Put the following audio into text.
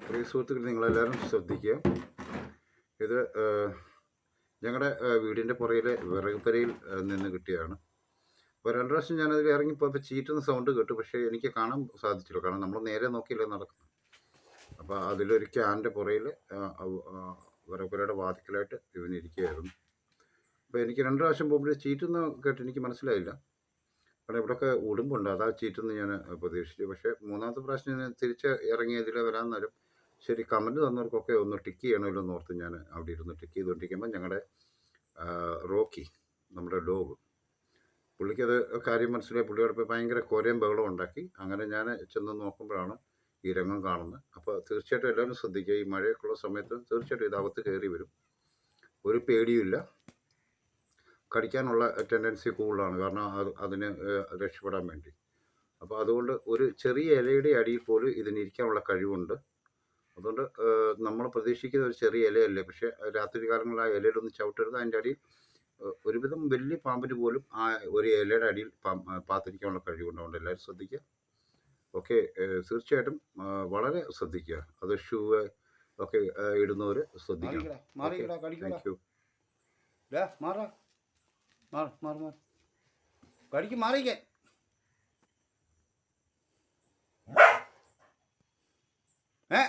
പ്രിയ സുഹൃത്തുക്കൾ, നിങ്ങളെല്ലാവരും ശ്രദ്ധിക്കുക. ഇത് ഞങ്ങളുടെ വീടിൻ്റെ പുറകിലെ വിറകുപരയിൽ നിന്ന് കിട്ടിയതാണ്. അപ്പോൾ 2 പ്രാവശ്യം ഞാനതിൽ ഇറങ്ങിപ്പോയപ്പോൾ ചീറ്റുന്ന സൗണ്ട് കേട്ടു. പക്ഷേ എനിക്ക് കാണാൻ സാധിച്ചില്ല, കാരണം നമ്മൾ നേരെ നോക്കിയില്ല നടക്കുന്നത്. അപ്പോൾ അതിലൊരു ക്യാൻ്റെ പുറയിൽ വിറകുപരയുടെ വാതിക്കലായിട്ട് ഇവനിരിക്കുകയായിരുന്നു. അപ്പോൾ എനിക്ക് 2 പ്രാവശ്യം പോകുമ്പോൾ ചീറ്റുന്ന കേട്ട് എനിക്ക് മനസ്സിലായില്ല, കാരണം ഇവിടെയൊക്കെ ഉടുമ്പുണ്ട്, അതാ ചീറ്റെന്ന് ഞാൻ പ്രതീക്ഷിച്ചു. പക്ഷേ 3ാമത്തെ പ്രാവശ്യം ഞാൻ തിരിച്ച് ഇറങ്ങി ഇതിലെ വരാൻ നേരം ശരി കമൻറ്റ് തന്നവർക്കൊക്കെ ഒന്ന് ടിക്ക് ചെയ്യണമല്ലോ എന്ന് ഓർത്ത് ഞാൻ അവിടെ ഇരുന്ന് ടിക്ക് ചെയ്തുകൊണ്ടിരിക്കുമ്പോൾ ഞങ്ങളുടെ റോക്കി, നമ്മുടെ ഡോഗ്, പുള്ളിക്കത് കാര്യം മനസ്സിലായി. പുള്ളിയോടൊപ്പം ഭയങ്കര കൊരയും ബഹളം ഉണ്ടാക്കി. അങ്ങനെ ഞാൻ ചെന്ന് നോക്കുമ്പോഴാണ് ഈ രംഗം കാണുന്നത്. അപ്പോൾ തീർച്ചയായിട്ടും എല്ലാവരും ശ്രദ്ധിക്കുക. ഈ മഴയൊക്കെയുള്ള സമയത്ത് തീർച്ചയായിട്ടും ഇതകത്ത് കയറി വരും. ഒരു പേടിയുമില്ല. കടിക്കാനുള്ള ടെൻഡൻസി കൂടുതലാണ്, കാരണം അതിന് രക്ഷപ്പെടാൻ വേണ്ടി. അപ്പോൾ അതുകൊണ്ട് ഒരു ചെറിയ ഇലയുടെ അടിയിൽ പോലും ഇതിനിരിക്കാനുള്ള കഴിവുണ്ട്. അതുകൊണ്ട് നമ്മൾ പ്രതീക്ഷിക്കുന്ന ഒരു ചെറിയ ഇലയല്ലേ, പക്ഷേ രാത്രി കാലങ്ങളിൽ ആ ഇലയിലൊന്നും ചവിട്ടരുത്. അതിൻ്റെ അടിയിൽ ഒരുവിധം വലിയ പാമ്പിന് പോലും ആ ഒരു ഇലയുടെ അടിയിൽ പാത്തിരിക്കാനുള്ള കഴിവുണ്ട്. അതുകൊണ്ട് എല്ലാവരും ശ്രദ്ധിക്കുക. ഓക്കെ, തീർച്ചയായിട്ടും വളരെ ശ്രദ്ധിക്കുക. അത് ഷൂ ഒക്കെ ഇടുന്നവർ ശ്രദ്ധിക്കണം. Thank you. കടിക്ക് മാറിക്കേ. ഏ